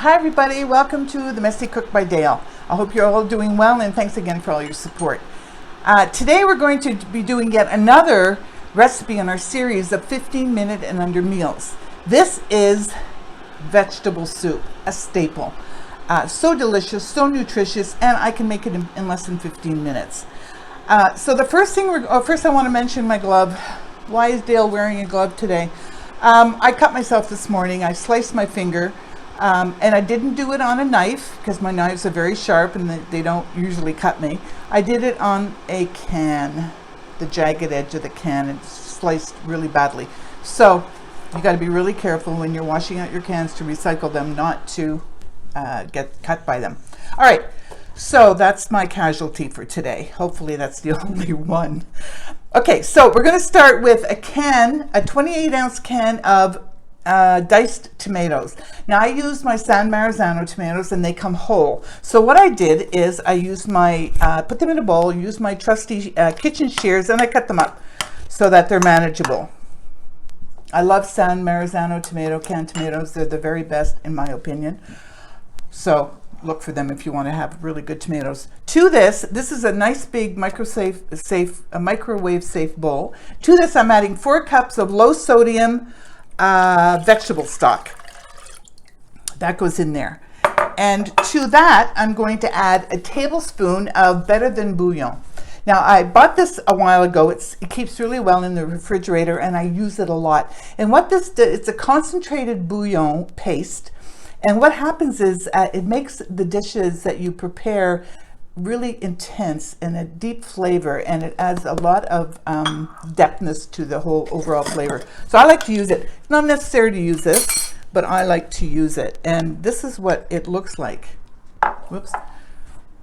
Hi everybody, welcome to The Messy Cook by Dale. I hope you're all doing well and thanks again for all your support. Today we're going to be doing yet another recipe in our series of 15-minute and under meals. This is vegetable soup, a staple. So delicious, so nutritious, and I can make it in less than 15 minutes. So the first thing, first I want to mention my glove. Why is Dale wearing a glove today? I cut myself this morning. I sliced my finger. And I didn't do it on a knife because my knives are very sharp and they don't usually cut me. I did it on a can, the jagged edge of the can, and sliced really badly. So you got to be really careful when you're washing out your cans to recycle them, not to get cut by them. All right, so that's my casualty for today. Hopefully that's the only one. Okay, so we're going to start with a 28-ounce can of diced tomatoes. Now I used my San Marzano tomatoes and they come whole. So what I did is I used my, put them in a bowl, used my trusty kitchen shears, and I cut them up so that they're manageable. I love San Marzano canned tomatoes. They're the very best in my opinion. So look for them if you want to have really good tomatoes. To this is a nice big microwave safe bowl. To this I'm adding 4 cups of low sodium vegetable stock. That goes in there. And to that, I'm going to add a tablespoon of Better Than Bouillon. Now, I bought this a while ago. It keeps really well in the refrigerator, and I use it a lot. And what this does, it's a concentrated bouillon paste. And what happens is it makes the dishes that you prepare really intense and a deep flavor, and it adds a lot of depthness to the whole overall flavor. So I like to use it. It's not necessary to use this, but I like to use it. And this is what it looks like. Whoops.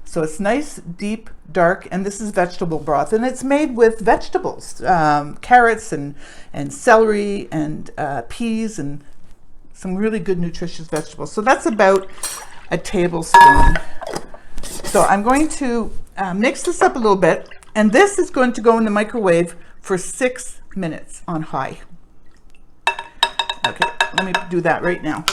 So it's nice, deep, dark, and this is vegetable broth. And it's made with vegetables, carrots and celery and peas and some really good nutritious vegetables. So that's about a tablespoon. So I'm going to mix this up a little bit, and this is going to go in the microwave for 6 minutes on high. Okay, let me do that right now.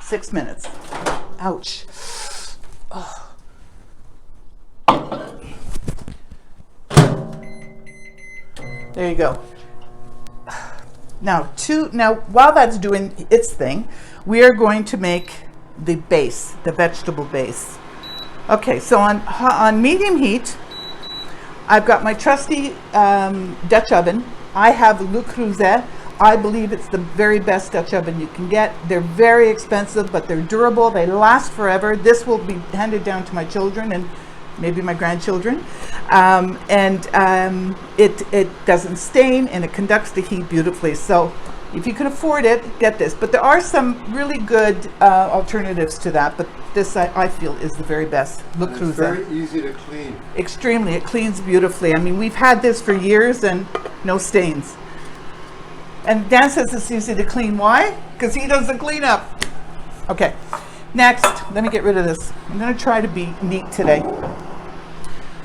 6 minutes. Ouch. Oh. There you go. Now, while that's doing its thing, we are going to make the base, the vegetable base. Okay, so on medium heat, I've got my trusty Dutch oven. I have Le Creuset. I believe it's the very best Dutch oven you can get. They're very expensive, but they're durable. They last forever. This will be handed down to my children and maybe my grandchildren. It doesn't stain, and it conducts the heat beautifully. So if you can afford it, get this. But there are some really good alternatives to that, but this I feel is the very best. Le Creuset. It's very easy to clean. Extremely. It cleans beautifully. I mean, we've had this for years and no stains. And Dan says it's easy to clean. Why? Because he does the cleanup. Okay. Next, let me get rid of this. I'm going to try to be neat today.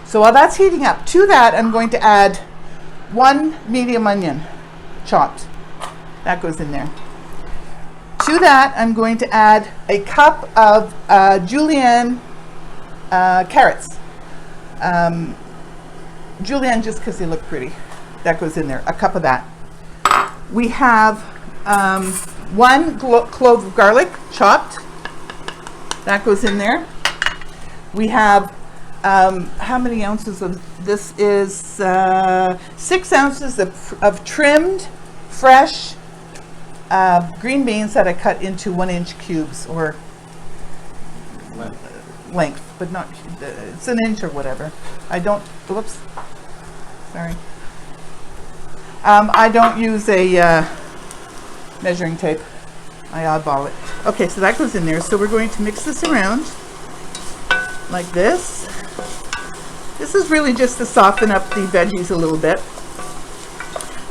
So while that's heating up, to that I'm going to add 1 medium onion, chopped. That goes in there. To that, I'm going to add a cup of julienne carrots. Julienne just because they look pretty. That goes in there, a cup of that. We have 1 clove of garlic, chopped. That goes in there. We have, how many ounces of this is 6 ounces of trimmed, fresh green beans that I cut into 1-inch cubes, or length, but not, it's 1 inch or whatever. I don't, whoops, sorry. I don't use a measuring tape. I oddball it. Okay, so that goes in there. So we're going to mix this around like this. This is really just to soften up the veggies a little bit.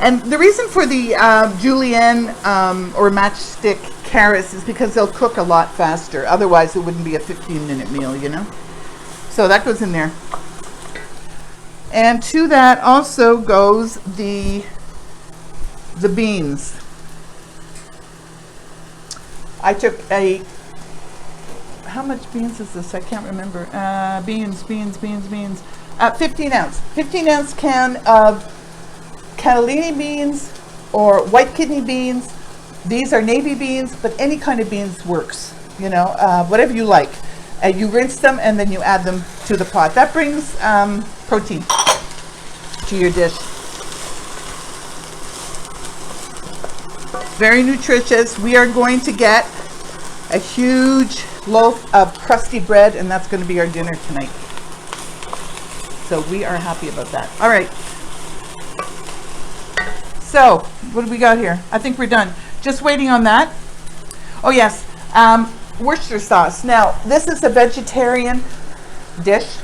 And the reason for the julienne or matchstick carrots is because they'll cook a lot faster. Otherwise, it wouldn't be a 15-minute meal, you know? So that goes in there. And to that also goes the beans. I took a how much beans is this? I can't remember. Beans. 15 ounce can of cannellini beans or white kidney beans. These are navy beans, but any kind of beans works, you know, whatever you like. You rinse them and then you add them to the pot. That brings protein to your dish. Very nutritious. We are going to get a huge loaf of crusty bread, and that's going to be our dinner tonight. So we are happy about that. All right. So what do we got here? I think we're done. Just waiting on that. Oh yes, Worcestershire sauce. Now this is a vegetarian dish.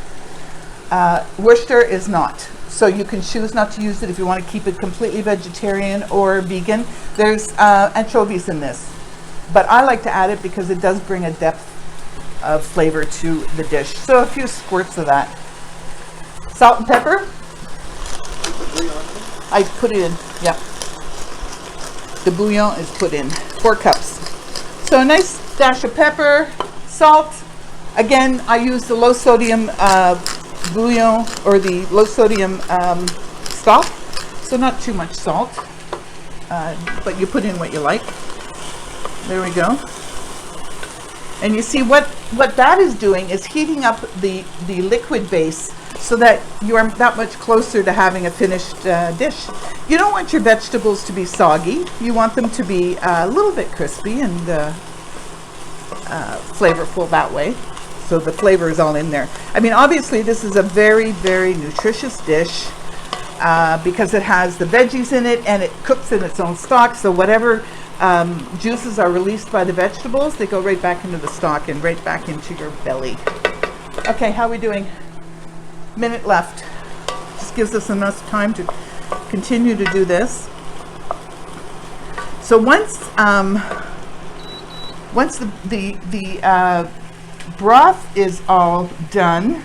Worcester is not. So you can choose not to use it if you want to keep it completely vegetarian or vegan. There's anchovies in this. But I like to add it because it does bring a depth of flavor to the dish. So a few squirts of that. Salt and pepper. I put it in, yeah. The bouillon is put in, 4 cups. So a nice dash of pepper, salt. Again, I use the low sodium bouillon or the low sodium stock. So not too much salt, but you put in what you like. There we go. And you see what that is doing is heating up the liquid base so that you are that much closer to having a finished dish. You don't want your vegetables to be soggy. You want them to be a little bit crispy and flavorful that way. So the flavor is all in there. I mean, obviously this is a very, very nutritious dish because it has the veggies in it and it cooks in its own stock. So whatever juices are released by the vegetables, they go right back into the stock and right back into your belly. Okay, how are we doing? Minute left. Just gives us enough time to continue to do this. So once the broth is all done.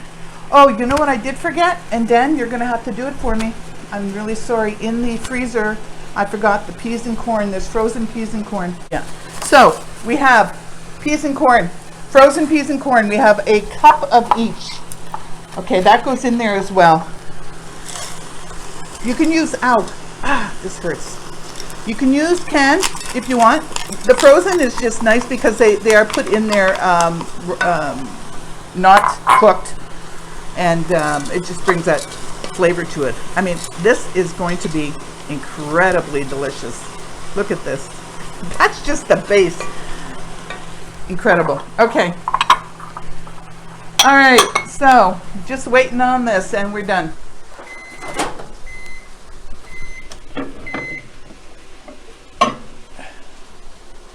Oh, you know what I did forget? And Dan, you're going to have to do it for me. I'm really sorry. In the freezer, I forgot the peas and corn. There's frozen peas and corn. Yeah. So we have peas and corn, frozen peas and corn. We have a cup of each. Okay, that goes in there as well. You can use, this hurts. You can use canned if you want. The frozen is just nice because they are put in there not cooked, and it just brings that flavor to it. I mean, this is going to be incredibly delicious. Look at this. That's just the base. Incredible. Okay. All right, so just waiting on this and we're done.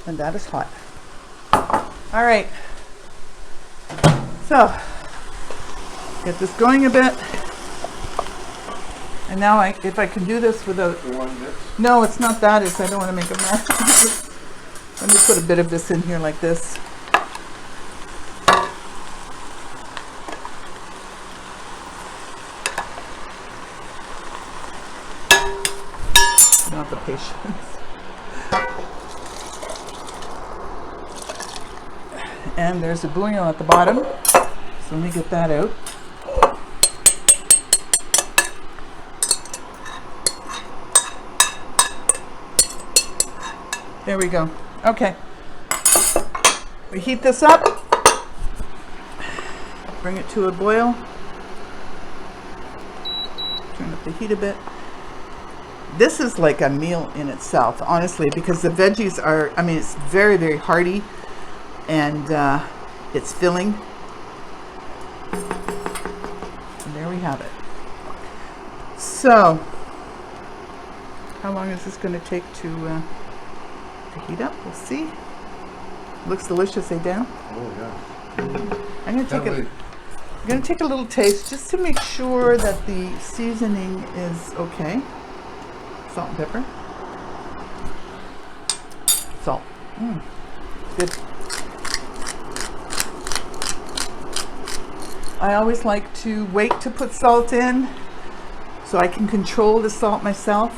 And that is hot. All right. So get this going a bit. And now if I can do this without... No, it's not that. I don't want to make a mess. Let me put a bit of this in here like this. Not the patience. And there's a bouillon at the bottom. So let me get that out. There we go. Okay. We heat this up. Bring it to a boil. Turn up the heat a bit. This is like a meal in itself, honestly, because the veggies are, I mean, it's very, very hearty and it's filling. And there we have it. So, how long is this going to take to heat up? We'll see. Looks delicious, eh, Dan? Oh yeah. I'm going to take a little taste just to make sure that the seasoning is okay. Salt and pepper. Salt. Good. I always like to wait to put salt in so I can control the salt myself.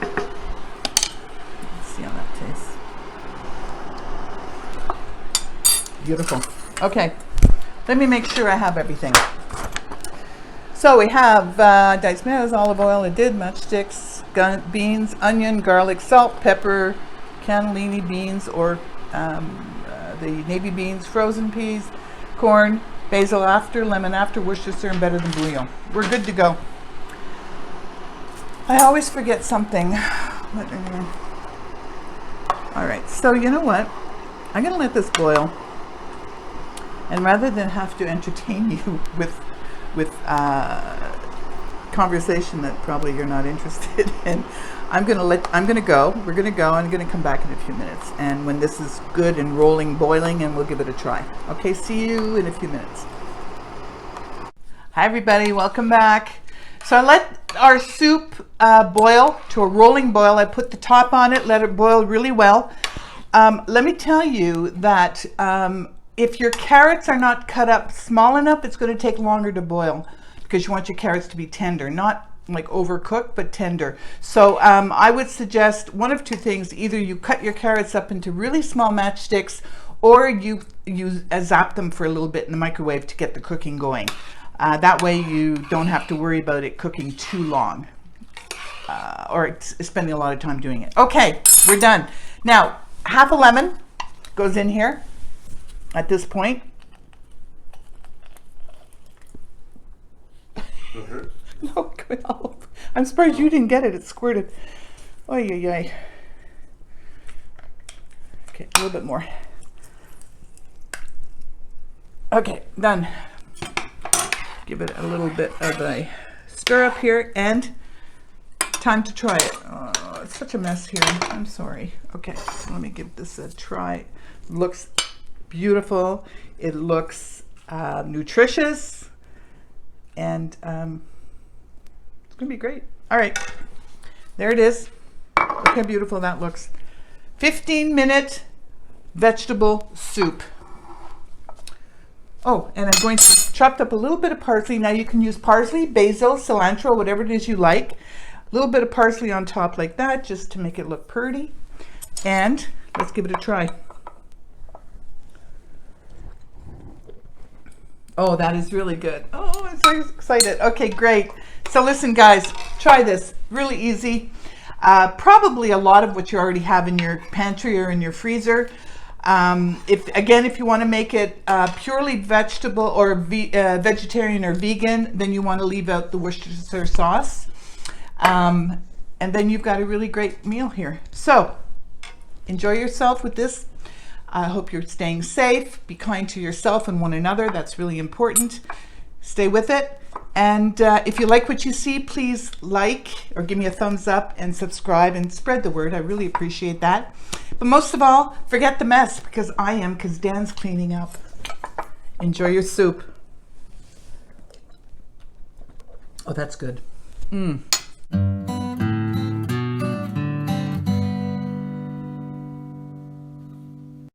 Let's see how that tastes. Beautiful. Okay, let me make sure I have everything. So we have diced tomatoes, olive oil, matchsticks, beans, onion, garlic, salt, pepper, cannellini beans or the navy beans, frozen peas, corn, basil after, lemon after, Worcestershire, and Better Than Bouillon. We're good to go. I always forget something. All right, so you know what? I'm gonna let this boil. And rather than have to entertain you with conversation that probably you're not interested in, we're gonna go, and I'm gonna come back in a few minutes. And when this is good and rolling, boiling, and we'll give it a try. Okay, see you in a few minutes. Hi everybody, welcome back. So I let our soup boil to a rolling boil. I put the top on it, let it boil really well. Let me tell you that if your carrots are not cut up small enough, it's going to take longer to boil because you want your carrots to be tender, not like overcooked, but tender. So I would suggest one of two things. Either you cut your carrots up into really small matchsticks, or you zap them for a little bit in the microwave to get the cooking going. That way you don't have to worry about it cooking too long or spending a lot of time doing it. Okay, we're done. Now, half a lemon goes in here at this point. No, I'm surprised you didn't get it. It squirted. Oh, yeah. Okay, a little bit more. Okay, done. Give it a little bit of a stir up here, and time to try it. Oh, it's such a mess here. I'm sorry. Okay, let me give this a try. Looks beautiful. It looks nutritious, and it's gonna be great. All right, there it is. Look how beautiful that looks. 15-minute vegetable soup. Oh, and I'm going to chop up a little bit of parsley. Now you can use parsley, basil, cilantro, whatever it is you like. A little bit of parsley on top like that, just to make it look pretty. And let's give it a try. Oh, that is really good. Oh, I'm so excited. Okay, great. So listen, guys, try this. Really easy. Probably a lot of what you already have in your pantry or in your freezer. If you want to make it purely vegetable or vegetarian or vegan, then you want to leave out the Worcestershire sauce. And then you've got a really great meal here. So enjoy yourself with this. I hope you're staying safe. Be kind to yourself and one another. That's really important. Stay with it. And if you like what you see, please like or give me a thumbs up and subscribe and spread the word. I really appreciate that. But most of all, forget the mess, because Dan's cleaning up. Enjoy your soup. Oh, that's good.